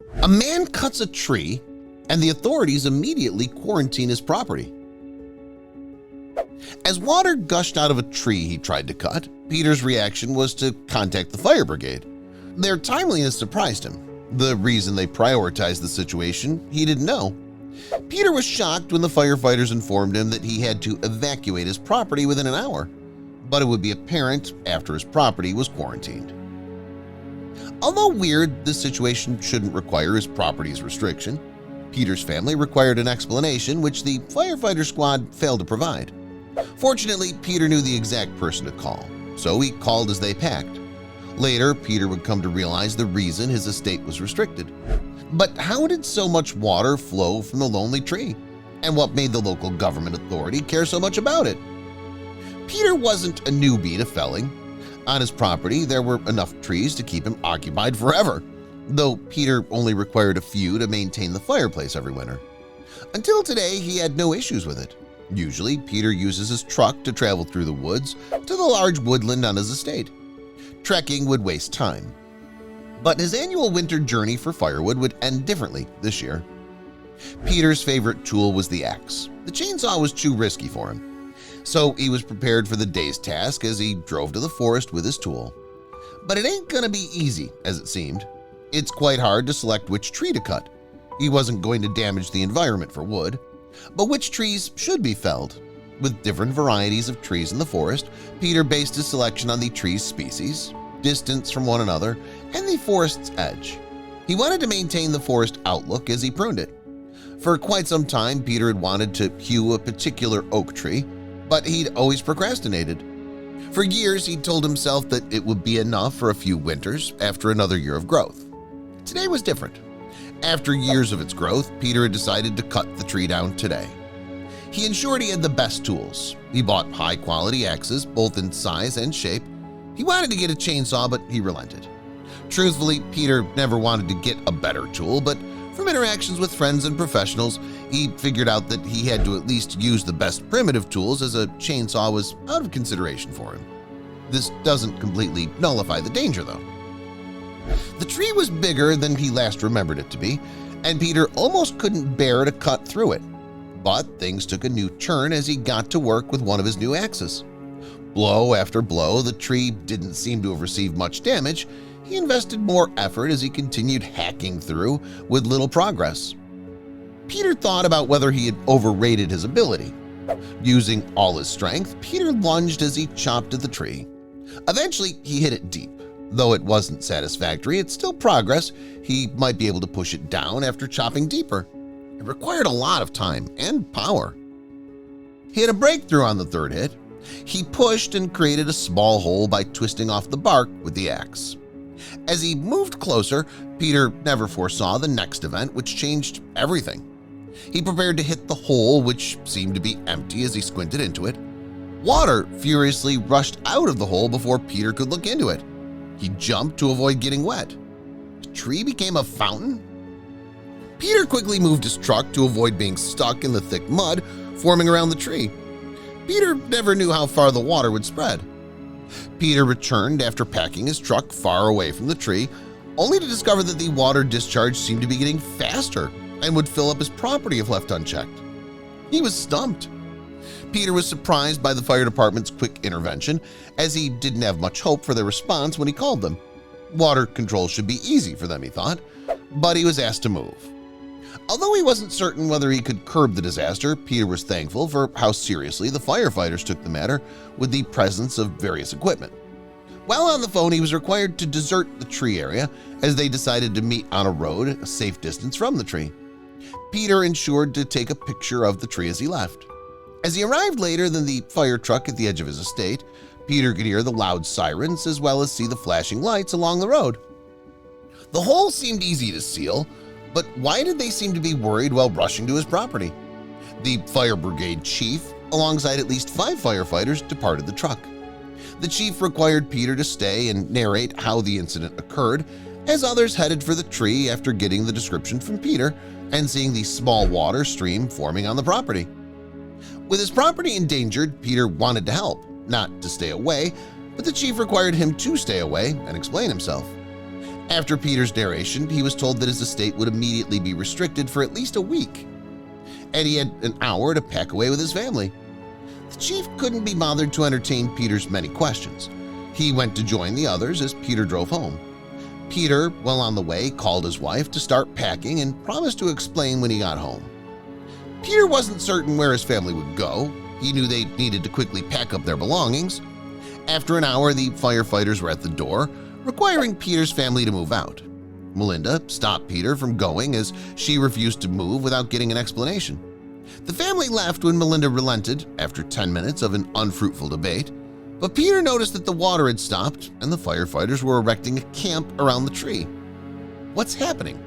A man cuts a tree, and the authorities immediately quarantine his property. As water gushed out of a tree he tried to cut, Peter's reaction was to contact the fire brigade. Their timeliness surprised him. The reason they prioritized the situation he didn't know. Peter was shocked when the firefighters informed him that he had to evacuate his property within an hour, but it would be apparent after his property was quarantined. Although weird, this situation shouldn't require his property's restriction. Peter's family required an explanation which the firefighter squad failed to provide. Fortunately, Peter knew the exact person to call, so he called as they packed. Later, Peter would come to realize the reason his estate was restricted. But how did so much water flow from the lonely tree? And what made the local government authority care so much about it? Peter wasn't a newbie to felling. On his property, there were enough trees to keep him occupied forever, though Peter only required a few to maintain the fireplace every winter. Until today, he had no issues with it. Usually, Peter uses his truck to travel through the woods to the large woodland on his estate. Trekking would waste time. But his annual winter journey for firewood would end differently this year. Peter's favorite tool was the axe. The chainsaw was too risky for him, so he was prepared for the day's task as he drove to the forest with his tool. But it ain't gonna be easy, as it seemed. It's quite hard to select which tree to cut. He wasn't going to damage the environment for wood. But which trees should be felled? With different varieties of trees in the forest, Peter based his selection on the tree's species, distance from one another, and the forest's edge. He wanted to maintain the forest outlook as he pruned it. For quite some time, Peter had wanted to hew a particular oak tree, but he'd always procrastinated. For years, he'd told himself that it would be enough for a few winters after another year of growth. Today was different. After years of its growth, Peter had decided to cut the tree down today. He ensured he had the best tools. He bought high-quality axes, both in size and shape. He wanted to get a chainsaw, but he relented. Truthfully, Peter never wanted to get a better tool, but from interactions with friends and professionals, he figured out that he had to at least use the best primitive tools, as a chainsaw was out of consideration for him. This doesn't completely nullify the danger, though. The tree was bigger than he last remembered it to be, and Peter almost couldn't bear to cut through it. But things took a new turn as he got to work with one of his new axes. Blow after blow, the tree didn't seem to have received much damage. He invested more effort as he continued hacking through with little progress. Peter thought about whether he had overrated his ability. Using all his strength, Peter lunged as he chopped at the tree. Eventually, he hit it deep. Though it wasn't satisfactory, it's still progress. He might be able to push it down after chopping deeper. It required a lot of time and power. He had a breakthrough on the third hit. He pushed and created a small hole by twisting off the bark with the axe. As he moved closer, Peter never foresaw the next event, which changed everything. He prepared to hit the hole, which seemed to be empty as he squinted into it. Water furiously rushed out of the hole before Peter could look into it. He jumped to avoid getting wet. The tree became a fountain? Peter quickly moved his truck to avoid being stuck in the thick mud forming around the tree. Peter never knew how far the water would spread. Peter returned after packing his truck far away from the tree, only to discover that the water discharge seemed to be getting faster and would fill up his property if left unchecked. He was stumped. Peter was surprised by the fire department's quick intervention, as he didn't have much hope for their response when he called them. Water control should be easy for them, he thought, but he was asked to move. Although he wasn't certain whether he could curb the disaster, Peter was thankful for how seriously the firefighters took the matter with the presence of various equipment. While on the phone, he was required to desert the tree area as they decided to meet on a road a safe distance from the tree. Peter ensured to take a picture of the tree as he left. As he arrived later than the fire truck at the edge of his estate, Peter could hear the loud sirens as well as see the flashing lights along the road. The hole seemed easy to seal, but why did they seem to be worried while rushing to his property? The fire brigade chief, alongside at least 5 firefighters, departed the truck. The chief required Peter to stay and narrate how the incident occurred, as others headed for the tree after getting the description from Peter and seeing the small water stream forming on the property. With his property endangered, Peter wanted to help, not to stay away, but the chief required him to stay away and explain himself. After Peter's narration, he was told that his estate would immediately be restricted for at least a week, and he had an hour to pack away with his family. The chief couldn't be bothered to entertain Peter's many questions. He went to join the others as Peter drove home. Peter, while on the way, called his wife to start packing and promised to explain when he got home. Peter wasn't certain where his family would go. He knew they needed to quickly pack up their belongings. After an hour, the firefighters were at the door, requiring Peter's family to move out. Melinda stopped Peter from going as she refused to move without getting an explanation. The family left when Melinda relented after 10 minutes of an unfruitful debate, but Peter noticed that the water had stopped and the firefighters were erecting a camp around the tree. What's happening?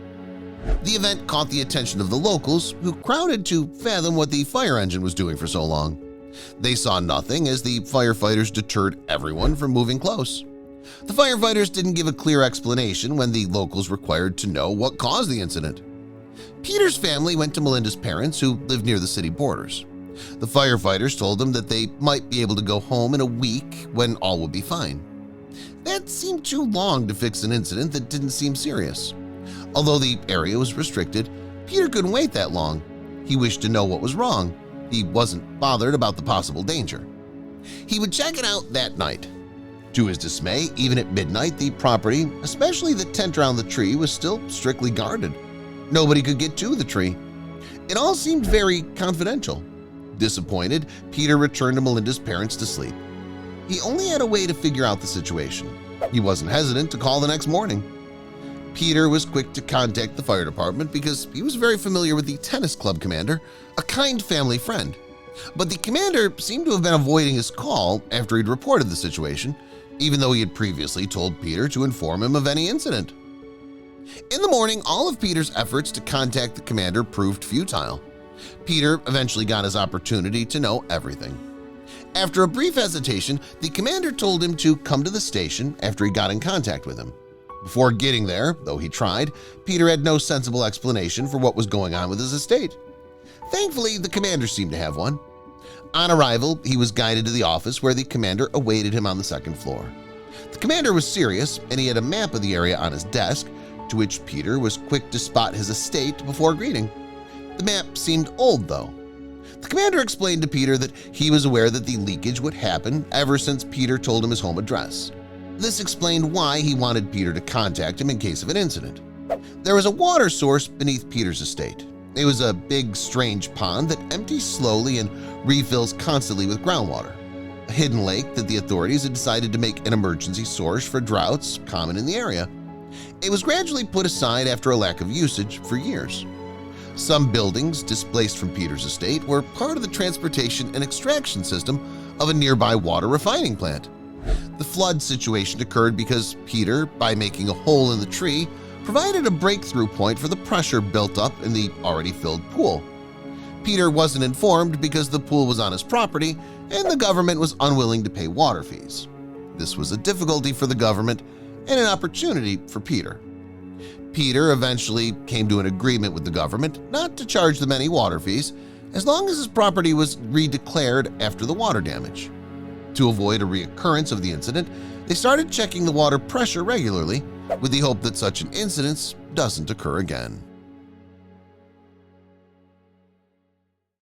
The event caught the attention of the locals, who crowded to fathom what the fire engine was doing for so long. They saw nothing as the firefighters deterred everyone from moving close. The firefighters didn't give a clear explanation when the locals required to know what caused the incident. Peter's family went to Melinda's parents, who lived near the city borders. The firefighters told them that they might be able to go home in a week when all would be fine. That seemed too long to fix an incident that didn't seem serious. Although the area was restricted, Peter couldn't wait that long. He wished to know what was wrong. He wasn't bothered about the possible danger. He would check it out that night. To his dismay, even at midnight, the property, especially the tent around the tree, was still strictly guarded. Nobody could get to the tree. It all seemed very confidential. Disappointed, Peter returned to Melinda's parents to sleep. He only had a way to figure out the situation. He wasn't hesitant to call the next morning. Peter was quick to contact the fire department because he was very familiar with the tennis club commander, a kind family friend. But the commander seemed to have been avoiding his call after he'd reported the situation, even though he had previously told Peter to inform him of any incident. In the morning, all of Peter's efforts to contact the commander proved futile. Peter eventually got his opportunity to know everything. After a brief hesitation, the commander told him to come to the station after he got in contact with him. Before getting there, though he tried, Peter had no sensible explanation for what was going on with his estate. Thankfully, the commander seemed to have one. On arrival, he was guided to the office where the commander awaited him on the second floor. The commander was serious, and he had a map of the area on his desk, to which Peter was quick to spot his estate before greeting. The map seemed old, though. The commander explained to Peter that he was aware that the leakage would happen ever since Peter told him his home address. This explained why he wanted Peter to contact him in case of an incident. There was a water source beneath Peter's estate. It was a big, strange pond that empties slowly and refills constantly with groundwater. A hidden lake that the authorities had decided to make an emergency source for droughts common in the area. It was gradually put aside after a lack of usage for years. Some buildings displaced from Peter's estate were part of the transportation and extraction system of a nearby water refining plant. The flood situation occurred because Peter, by making a hole in the tree, provided a breakthrough point for the pressure built up in the already filled pool. Peter wasn't informed because the pool was on his property and the government was unwilling to pay water fees. This was a difficulty for the government and an opportunity for Peter. Peter eventually came to an agreement with the government not to charge them any water fees as long as his property was redeclared after the water damage. To avoid a reoccurrence of the incident, they started checking the water pressure regularly with the hope that such an incident doesn't occur again.